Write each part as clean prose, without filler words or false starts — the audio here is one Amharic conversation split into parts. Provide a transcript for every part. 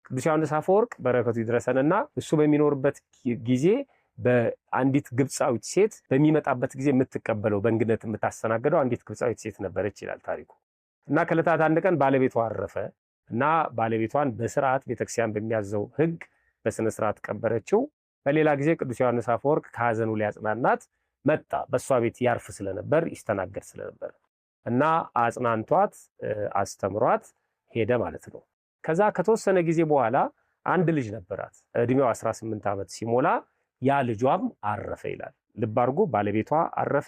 ቅዱስ ዮሐንስ አፈወርቅ በረከቱ ይድረሰንና እሱ በሚኖርበት ጊዜ በአንዲት ግብፃዊት ሴት በሚመጣበት ጊዜ የምትቀበለው በእንግድነት የምታስተናግደው አንዲት ግብፃዊት ሴት ነበረች ይላል ታሪኩ። እና ከዕለታት አንድ ቀን ባለቤቷ አረፈ እና ባለቤቷን በስርዓት ቤተክርስቲያን በሚያዘው ሕግ በስነ ስርዓት ቀበረችው። በሌላ ጊዜ ቅዱስ ዮሐንስ አፈወርቅ ከሐዘኑ ሊያጽናናት መጣ። በእሷ ቤት ያርፍ ስለነበር ይስተናገድ ስለነበር እና አጽናንቷት አስተምሯት ሄደ ማለት ነው። ከዛ ከተወሰነ ጊዜ በኋላ አንድ ልጅ ነበራት። እድሜው 18 ዓመት ሲሞላ ያ ልጇም አረፈ ይላል። ልብ አድርጉ፣ ባለቤቷ አረፈ፣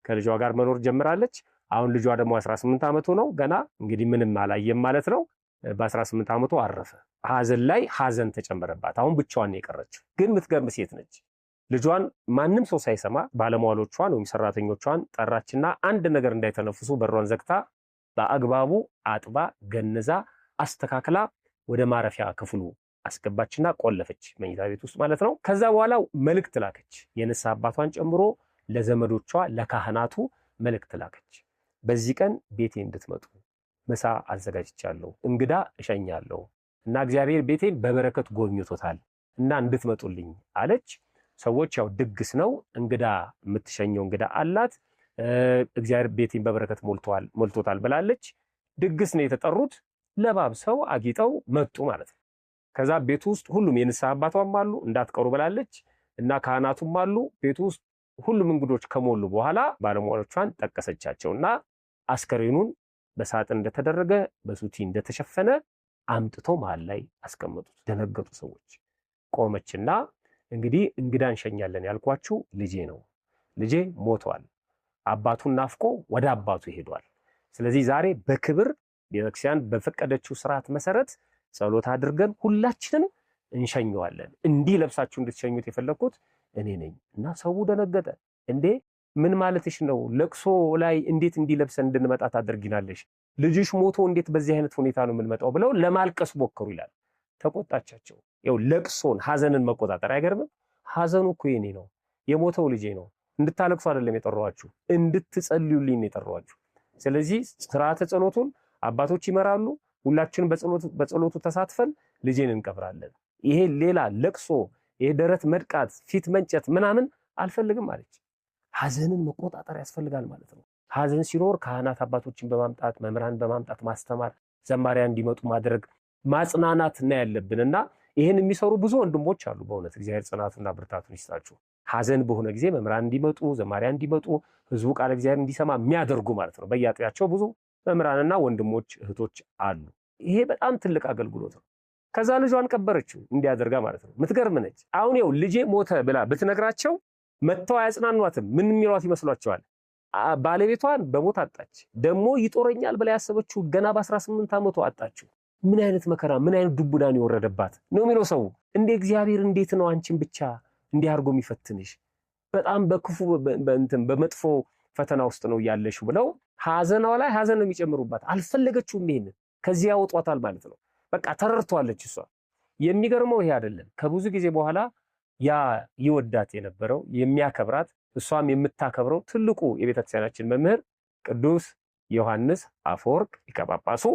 ከልጇ ጋር መኖር ጀምራለች። አሁን ልጇ ደግሞ 18 ዓመቱ ነው። ገና እንግዲህ ምንም አላየም ማለት ነው። በ18 ዓመቱ አረፈ። ሐዘን ላይ ሐዘን ተጨመረባት። አሁን ብቻዋን የቀረችው ግን የምትገርም ሴት ነች። ልጇን ማንም ሰው ሳይሰማ ባለሟሎቿን ወይም ሰራተኞቿን ጠራችና አንድ ነገር እንዳይተነፍሱ በሯን ዘግታ በአግባቡ አጥባ ገንዛ አስተካክላ ወደ ማረፊያ ክፍሉ አስገባችና ቆለፈች፣ መኝታ ቤት ውስጥ ማለት ነው። ከዛ በኋላ መልእክት ላከች፣ የንስሐ አባቷን ጨምሮ ለዘመዶቿ ለካህናቱ መልእክት ላከች። በዚህ ቀን ቤቴ እንድትመጡ ምሳ አዘጋጅቻለሁ፣ እንግዳ እሸኛለሁ እና እግዚአብሔር ቤቴን በበረከት ጎብኝቶታል እና እንድትመጡልኝ አለች። ሰዎች ያው ድግስ ነው፣ እንግዳ የምትሸኘው እንግዳ አላት፣ እግዚአብሔር ቤቴን በበረከት ሞልቶታል ብላለች። ድግስ ነው የተጠሩት፣ ለባብሰው አጊጠው መጡ ማለት ነው። ከዛ ቤቱ ውስጥ ሁሉም የንስሐ አባቷም አሉ እንዳትቀሩ ብላለች እና ካህናቱም አሉ። ቤቱ ውስጥ ሁሉም እንግዶች ከሞሉ በኋላ ባለሟሎቿን ጠቀሰቻቸውና አስከሬኑን በሳጥን እንደተደረገ በሱቲ እንደተሸፈነ አምጥቶ መሃል ላይ አስቀመጡት። ደነገጡ ሰዎች። ቆመችና እንግዲህ እንግዳ እንሸኛለን ያልኳችሁ ልጄ ነው፣ ልጄ ሞቷል፣ አባቱን ናፍቆ ወደ አባቱ ሄዷል። ስለዚህ ዛሬ በክብር ቤተክርስቲያን በፈቀደችው ስርዓት መሰረት ጸሎት አድርገን ሁላችንም እንሸኘዋለን። እንዲህ ለብሳችሁ እንድትሸኙት የፈለኩት እኔ ነኝ እና ሰው ደነገጠ። እንዴ ምን ማለትሽ ነው? ለቅሶ ላይ እንዴት እንዲለብሰን እንድንመጣ ታደርጊናለሽ? ልጅሽ ሞቶ እንዴት በዚህ አይነት ሁኔታ ነው የምንመጣው? ብለው ለማልቀስ ሞከሩ ይላል። ተቆጣቻቸው። ያው ለቅሶን ሐዘንን መቆጣጠር አይገርምም? ሐዘኑ እኮ የኔ ነው፣ የሞተው ልጄ ነው። እንድታለቅሱ አይደለም የጠራኋችሁ፣ እንድትጸልዩልኝ ነው የጠራኋችሁ። ስለዚህ ስርዓተ ጸሎቱን አባቶች ይመራሉ። ሁላችንም በጸሎቱ ተሳትፈን ልጄን እንቀብራለን። ይሄ ሌላ ለቅሶ፣ ይሄ ደረት መድቃት፣ ፊት መንጨት ምናምን አልፈልግም አለች። ሐዘንን መቆጣጠር ያስፈልጋል ማለት ነው። ሐዘን ሲኖር ካህናት አባቶችን በማምጣት መምህራን በማምጣት ማስተማር፣ ዘማሪያን እንዲመጡ ማድረግ፣ ማጽናናት እና ያለብንና ይሄን የሚሰሩ ብዙ ወንድሞች አሉ። በእውነት እግዚአብሔር ጽናቱና ብርታቱን ይስጣችሁ። ሐዘን በሆነ ጊዜ መምህራን እንዲመጡ፣ ዘማሪያን እንዲመጡ፣ ህዝቡ ቃለ እግዚአብሔር እንዲሰማ የሚያደርጉ ማለት ነው። በየአጥቢያቸው ብዙ መምህራንና ወንድሞች እህቶች አሉ። ይሄ በጣም ትልቅ አገልግሎት ነው። ከዛ ልጇን ቀበረችው እንዲያደርጋ ማለት ነው። ምትገርም ነች። አሁን ይኸው ልጄ ሞተ ብላ ብትነግራቸው መተው አያጽናኗትም። ምን የሚሏት ይመስሏቸዋል? ባለቤቷን በሞት አጣች፣ ደግሞ ይጦረኛል ብላ ያሰበችው ገና በ18 ዓመቱ አጣችው። ምን አይነት መከራ፣ ምን አይነት ዱቡዳን የወረደባት ነው የሚለው ሰው። እንደ እግዚአብሔር እንዴት ነው አንቺን ብቻ እንዲህ አድርጎ የሚፈትንሽ? በጣም በክፉ በመጥፎ ፈተና ውስጥ ነው ያለሽው ብለው ሐዘኗ ላይ ሐዘን ነው የሚጨምሩባት። አልፈለገችውም። ይሄንን ከዚህ ያወጧታል ማለት ነው። በቃ ተረርቷለች እሷ። የሚገርመው ይሄ አይደለም። ከብዙ ጊዜ በኋላ ያ ይወዳት የነበረው የሚያከብራት እሷም የምታከብረው ትልቁ የቤተክርስቲያናችን መምህር ቅዱስ ዮሐንስ አፈወርቅ ሊቀ ጳጳሱ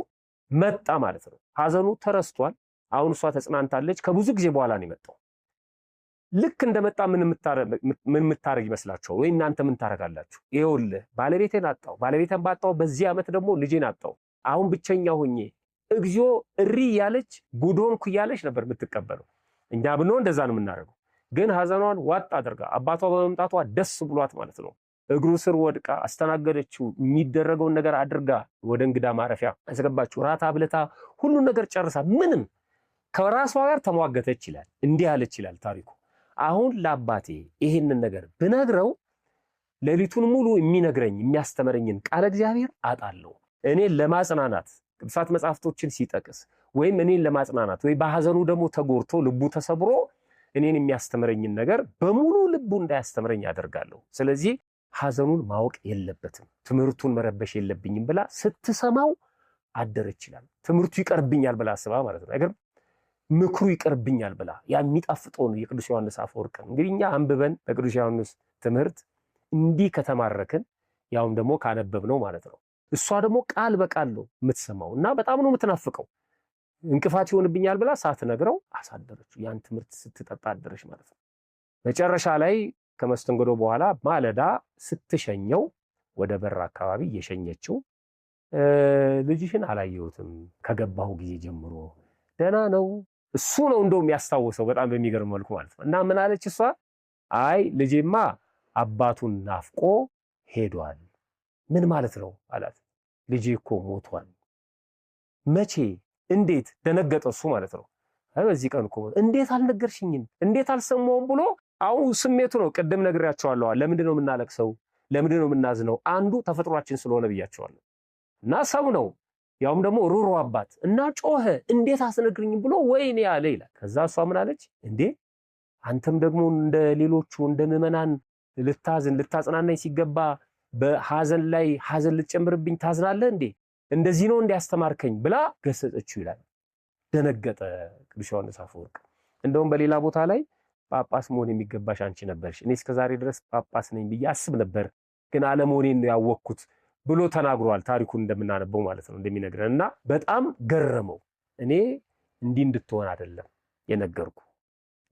መጣ ማለት ነው። ሐዘኑ ተረስቷል። አሁን እሷ ተጽናንታለች። ከብዙ ጊዜ በኋላ ነው የመጣው። ልክ እንደመጣ ምን የምታረግ ይመስላችኋል? ወይ እናንተ ምን ታረጋላችሁ? ይኸውልህ ባለቤቴን አጣው፣ ባለቤቴን ባጣው በዚህ ዓመት ደግሞ ልጄን አጣው፣ አሁን ብቸኛ ሆኜ እግዚኦ እሪ ያለች ጉዶንኩ ያለች ነበር የምትቀበለው። እኛ ብንሆን እንደዛ ነው የምናደርገው። ግን ሐዘኗን ዋጥ አድርጋ አባቷ በመምጣቷ ደስ ብሏት ማለት ነው እግሩ ስር ወድቃ አስተናገደችው። የሚደረገውን ነገር አድርጋ ወደ እንግዳ ማረፊያ አስገባችው። ራት አብልታ ሁሉ ነገር ጨርሳ ምንም ከራሷ ጋር ተሟገተች ይላል። እንዲህ አለች ይላል ታሪኩ። አሁን ለአባቴ ይሄንን ነገር ብነግረው ሌሊቱን ሙሉ የሚነግረኝ የሚያስተምረኝን ቃለ እግዚአብሔር አጣለሁ። እኔን ለማጽናናት ቅዱሳት መጻሕፍቶችን ሲጠቅስ ወይም እኔን ለማጽናናት ወይ በሐዘኑ ደግሞ ተጎርቶ ልቡ ተሰብሮ እኔን የሚያስተምረኝን ነገር በሙሉ ልቡ እንዳያስተምረኝ አደርጋለሁ። ስለዚህ ሐዘኑን ማወቅ የለበትም፣ ትምህርቱን መረበሽ የለብኝም ብላ ስትሰማው አደረች ይላል። ትምህርቱ ይቀርብኛል ብላ አስባ ማለት ነው። አይገርም? ምክሩ ይቀርብኛል ብላ ያ የሚጣፍጠውን የቅዱስ ዮሐንስ አፈወርቅ እንግዲህ እኛ አንብበን በቅዱስ ዮሐንስ ትምህርት እንዲህ ከተማረክን ያውም ደግሞ ካነበብነው ማለት ነው። እሷ ደግሞ ቃል በቃል ነው የምትሰማው እና በጣም ነው የምትናፍቀው። እንቅፋት ይሆንብኛል ብላ ሳትነግረው አሳደረችው። ያን ትምህርት ስትጠጣ አደረች ማለት ነው። መጨረሻ ላይ ከመስተንግዶ በኋላ ማለዳ ስትሸኘው ወደ በር አካባቢ እየሸኘችው ልጅሽን አላየሁትም ከገባሁ ጊዜ ጀምሮ ደህና ነው። እሱ ነው እንደውም ያስታወሰው በጣም በሚገርም መልኩ ማለት ነው። እና ምን አለች እሷ? አይ ልጄማ አባቱን ናፍቆ ሄዷል። ምን ማለት ነው አላት። ልጄ እኮ ሞቷል። መቼ? እንዴት? ደነገጠ እሱ ማለት ነው። አይ በዚህ ቀን እኮ እንዴት አልነገርሽኝም? እንዴት አልሰማውም ብሎ አሁን ስሜቱ ነው። ቅድም ነግሬያቸዋለሁ። ለምንድን ነው የምናለቅሰው? ለምንድን ነው የምናዝነው? አንዱ ተፈጥሯችን ስለሆነ ብያቸዋለሁ። እና ሰው ነው ያውም ደግሞ ሩሩ አባት እና ጮኸ። እንዴት አስነግርኝም ብሎ ወይኔ ያለ ይላል። ከዛ እሷ ምን አለች? እንዴ አንተም ደግሞ እንደ ሌሎቹ እንደ ምዕመናን ልታጽናናኝ ሲገባ በሐዘን ላይ ሐዘን ልትጨምርብኝ ታዝናለህ እንዴ? እንደዚህ ነው እንዲያስተማርከኝ ብላ ገሰጸችው ይላል። ደነገጠ ቅዱስ ዮሐንስ አፈወርቅ። እንደውም በሌላ ቦታ ላይ ጳጳስ መሆን የሚገባሽ አንቺ ነበርሽ፣ እኔ እስከዛሬ ድረስ ጳጳስ ነኝ ብዬ አስብ ነበር፣ ግን አለመሆኔን ነው ያወቅኩት ብሎ ተናግሯል። ታሪኩን እንደምናነበው ማለት ነው እንደሚነግረን እና በጣም ገረመው። እኔ እንዲህ እንድትሆን አይደለም የነገርኩ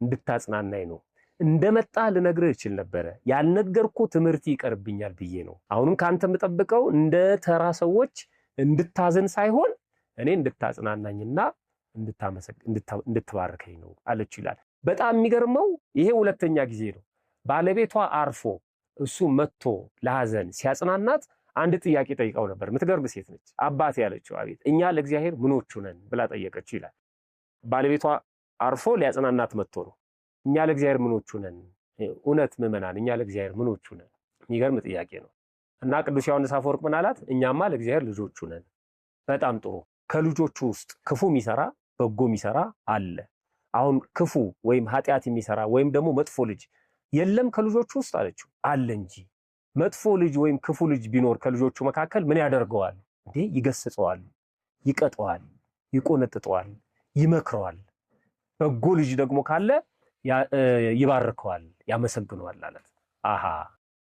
እንድታጽናናኝ ነው። እንደመጣ ልነግርህ እችል ነበረ፣ ያልነገርኩ ትምህርት ይቀርብኛል ብዬ ነው። አሁንም ካንተ የምጠብቀው እንደ ተራ ሰዎች እንድታዘን ሳይሆን እኔ እንድታጽናናኝና እንድትባርከኝ ነው አለችው ይላል። በጣም የሚገርመው ይሄ ሁለተኛ ጊዜ ነው። ባለቤቷ አርፎ እሱ መጥቶ ለሐዘን ሲያጽናናት አንድ ጥያቄ ጠይቀው ነበር። የምትገርም ሴት ነች። አባት ያለችው አቤት እኛ ለእግዚአብሔር ምኖቹ ነን ብላ ጠየቀችው ይላል። ባለቤቷ አርፎ ሊያጽናናት መጥቶ ነው። እኛ ለእግዚአብሔር ምኖቹ ነን? እውነት ምዕመናን እኛ ለእግዚአብሔር ምኖቹ ነን? የሚገርም ጥያቄ ነው። እና ቅዱስ ዮሐንስ አፈወርቅ ምን አላት? እኛማ ለእግዚአብሔር ልጆቹ ነን። በጣም ጥሩ። ከልጆቹ ውስጥ ክፉ የሚሰራ በጎ የሚሰራ አለ። አሁን ክፉ ወይም ኃጢአት የሚሰራ ወይም ደግሞ መጥፎ ልጅ የለም ከልጆቹ ውስጥ አለችው። አለ እንጂ መጥፎ ልጅ ወይም ክፉ ልጅ ቢኖር ከልጆቹ መካከል ምን ያደርገዋል እንዴ? ይገስጸዋል፣ ይቀጠዋል፣ ይቆነጥጠዋል፣ ይመክረዋል። በጎ ልጅ ደግሞ ካለ ይባርከዋል፣ ያመሰግነዋል አላት። አሃ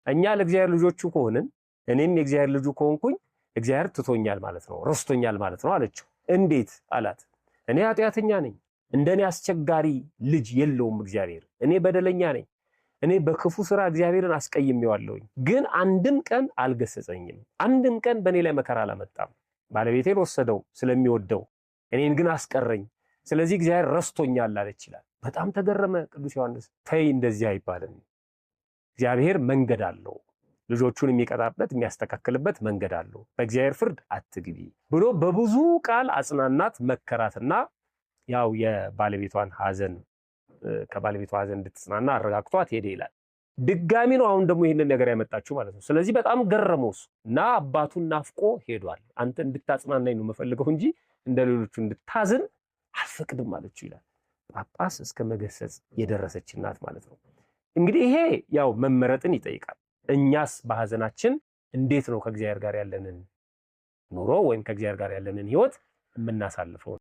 እኛ ለእግዚአብሔር ልጆቹ ከሆንን እኔም የእግዚአብሔር ልጁ ከሆንኩኝ እግዚአብሔር ትቶኛል ማለት ነው፣ ረስቶኛል ማለት ነው አለችው። እንዴት አላት። እኔ ኃጢአተኛ ነኝ፣ እንደኔ አስቸጋሪ ልጅ የለውም እግዚአብሔር። እኔ በደለኛ ነኝ። እኔ በክፉ ስራ እግዚአብሔርን አስቀይሜዋለሁኝ፣ ግን አንድም ቀን አልገሰጸኝም። አንድም ቀን በእኔ ላይ መከራ አላመጣም። ባለቤቴን ወሰደው ስለሚወደው፣ እኔን ግን አስቀረኝ። ስለዚህ እግዚአብሔር ረስቶኛል አለች ይላል። በጣም ተገረመ ቅዱስ ዮሐንስ። ተይ እንደዚህ አይባልም። እግዚአብሔር መንገድ አለው፣ ልጆቹን የሚቀጣበት የሚያስተካክልበት መንገድ አለው። በእግዚአብሔር ፍርድ አትግቢ ብሎ በብዙ ቃል አጽናናት፣ መከራትና ያው የባለቤቷን ሐዘን ከባለቤቷ ሐዘን እንድትጽናና አረጋግቷት ሄደ ይላል። ድጋሚ ነው አሁን ደግሞ ይህንን ነገር ያመጣችው ማለት ነው። ስለዚህ በጣም ገረመው እና አባቱን ናፍቆ ሄዷል። አንተ እንድታጽናናኝ ነው የምፈልገው እንጂ እንደ ሌሎቹ እንድታዝን አልፈቅድም አለችው ይላል። ጳጳስ እስከ መገሰጽ የደረሰች እናት ማለት ነው። እንግዲህ ይሄ ያው መመረጥን ይጠይቃል። እኛስ በሐዘናችን እንዴት ነው ከእግዚአብሔር ጋር ያለንን ኑሮ ወይም ከእግዚአብሔር ጋር ያለንን ህይወት የምናሳልፈው?